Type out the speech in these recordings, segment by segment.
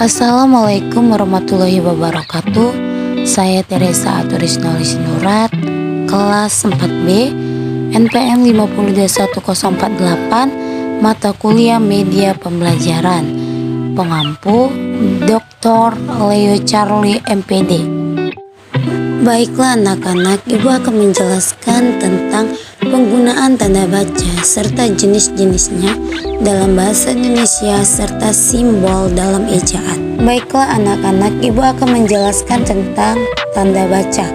Assalamualaikum warahmatullahi wabarakatuh. Saya Teresa Aturisnoli Sinurat, kelas 4B, NPM 5021048, mata kuliah media pembelajaran. Pengampu Dr. Leo Charlie MPD. Baiklah anak-anak, Ibu akan menjelaskan tentang penggunaan tanda baca serta jenis-jenisnya dalam bahasa Indonesia serta simbol dalam ejaan. Baiklah anak-anak, Ibu akan menjelaskan tentang tanda baca.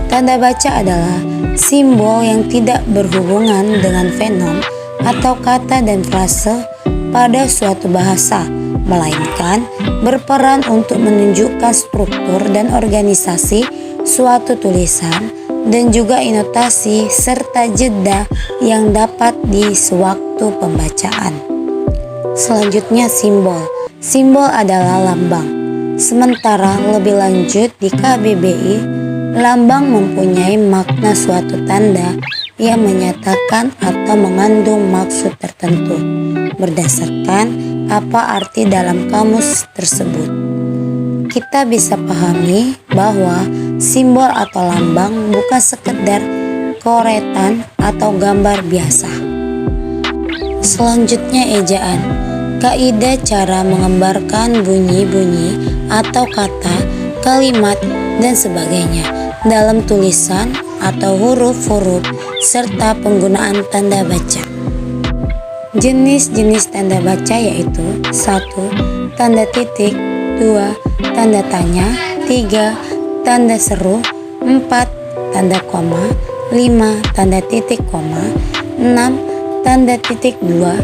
Tanda baca adalah simbol yang tidak berhubungan dengan fenom atau kata dan frase pada suatu bahasa, melainkan berperan untuk menunjukkan struktur dan organisasi suatu tulisan dan juga intonasi serta jeda yang dapat di sewaktu pembacaan. Selanjutnya simbol. Simbol adalah lambang. Sementara lebih lanjut di KBBI, lambang mempunyai makna suatu tanda yang menyatakan atau mengandung maksud tertentu berdasarkan apa arti dalam kamus tersebut. Kita bisa pahami bahwa simbol atau lambang bukan sekedar coretan atau gambar biasa. Selanjutnya ejaan. Kaidah cara mengembarkan bunyi-bunyi atau kata, kalimat, dan sebagainya dalam tulisan atau huruf-huruf serta penggunaan tanda baca. Jenis-jenis tanda baca yaitu 1. Tanda titik, 2. Tanda tanya, 3. Tanda seru, 4. Tanda koma, 5. Tanda titik koma, 6. Tanda titik 2,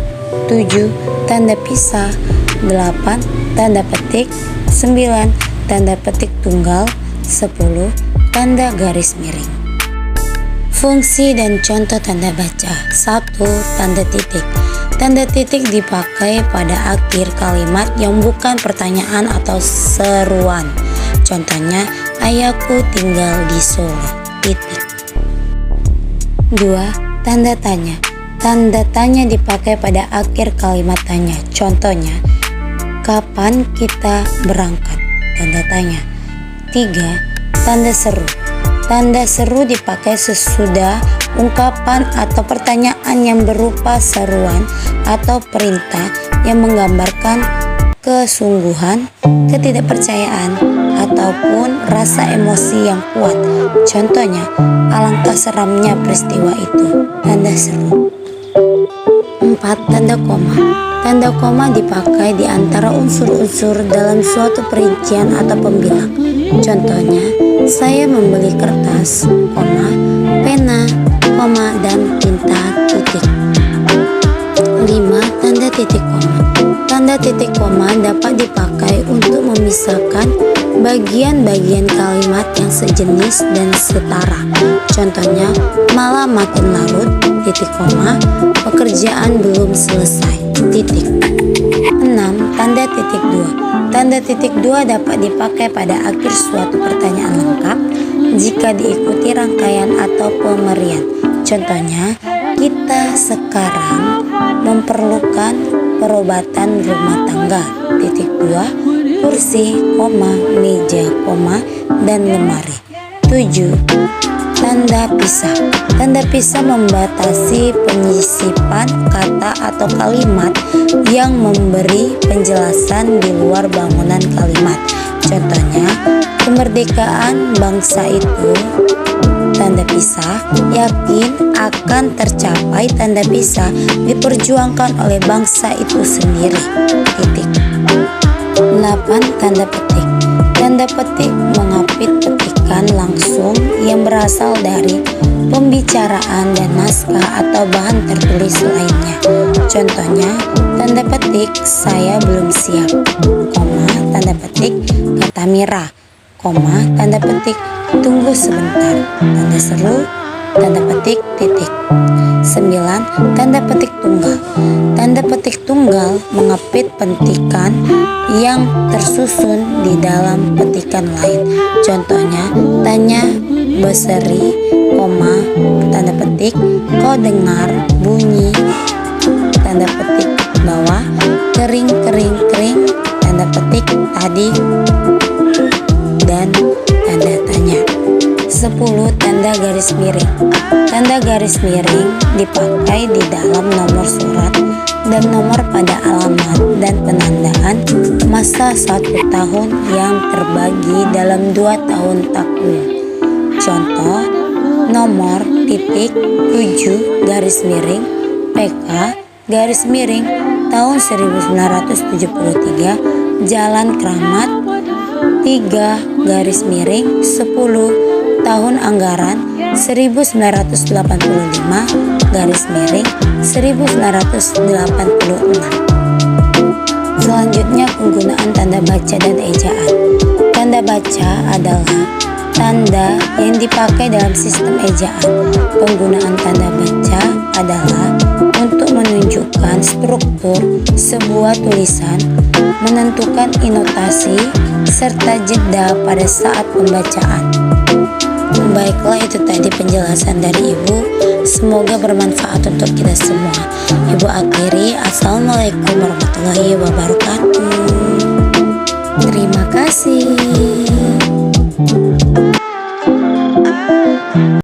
7. Tanda pisah, 8. Tanda petik, 9. Tanda petik tunggal, 10. Tanda garis miring. Fungsi dan contoh tanda baca. 1. Tanda titik. Tanda titik dipakai pada akhir kalimat yang bukan pertanyaan atau seruan. Contohnya, ayahku tinggal di Solo. Titik. 2. Tanda tanya. Tanda tanya dipakai pada akhir kalimat tanya. Contohnya, kapan kita berangkat? Tanda tanya. 3. Tanda seru. Tanda seru dipakai sesudah ungkapan atau pertanyaan yang berupa seruan atau perintah yang menggambarkan kesungguhan, ketidakpercayaan, ataupun rasa emosi yang kuat. Contohnya, alangkah seramnya peristiwa itu. Tanda seru. 4. Tanda koma. Tanda koma dipakai di antara unsur-unsur dalam suatu perincian atau pembilang. Contohnya, saya membeli kertas, koma, pena, koma, dan tinta, titik. 5. Tanda titik koma. Tanda titik koma dapat dipakai untuk memisahkan bagian-bagian kalimat yang sejenis dan setara. Contohnya, malam makin larut, titik koma, pekerjaan belum selesai, titik. 6. Tanda titik 2. Tanda titik 2 dapat dipakai pada akhir suatu pertanyaan lengkap jika diikuti rangkaian atau pemerian. Contohnya, kita sekarang memerlukan perobatan rumah tangga, titik 2, kursi, koma, meja, koma, dan lemari. 7. Tanda pisah. Tanda pisah membatasi penyisipan kata atau kalimat yang memberi penjelasan di luar bangunan kalimat. Contohnya, kemerdekaan bangsa itu, tanda pisah, yakin akan tercapai, tanda pisah, diperjuangkan oleh bangsa itu sendiri, titik. 8. Tanda petik. Tanda petik mengapit petikan langsung yang berasal dari pembicaraan dan naskah atau bahan tertulis lainnya. Contohnya, tanda petik saya belum siap, koma, tanda petik kata Mira, koma, tanda petik tunggu sebentar, tanda seru, tanda petik, titik. 9. Tanda petik tunggal. Tanda petik tunggal mengapit petikan yang tersusun di dalam petikan lain. Contohnya, tanya Beseri, koma, tanda petik, kau dengar bunyi, tanda petik bawah, kering, kering, kering, tanda petik tadi dan tanda tanya. 10. Tanda garis miring. Tanda garis miring dipakai di dalam nomor surat dan nomor pada alamat dan penandaan masa 1 tahun yang terbagi dalam 2 tahun takwim. Contoh, nomor titik 7 garis miring PK garis miring tahun 1973 Jalan Kramat 3 garis miring 10 tahun anggaran 1985 garis miring 1986. Selanjutnya penggunaan tanda baca dan ejaan. Tanda baca adalah tanda yang dipakai dalam sistem ejaan. Penggunaan tanda baca adalah untuk menunjukkan struktur sebuah tulisan, menentukan intonasi, serta jeda pada saat pembacaan. Baiklah, itu tadi penjelasan dari Ibu. Semoga bermanfaat untuk kita semua. Ibu akhiri, Assalamualaikum warahmatullahi wabarakatuh. Terima kasih.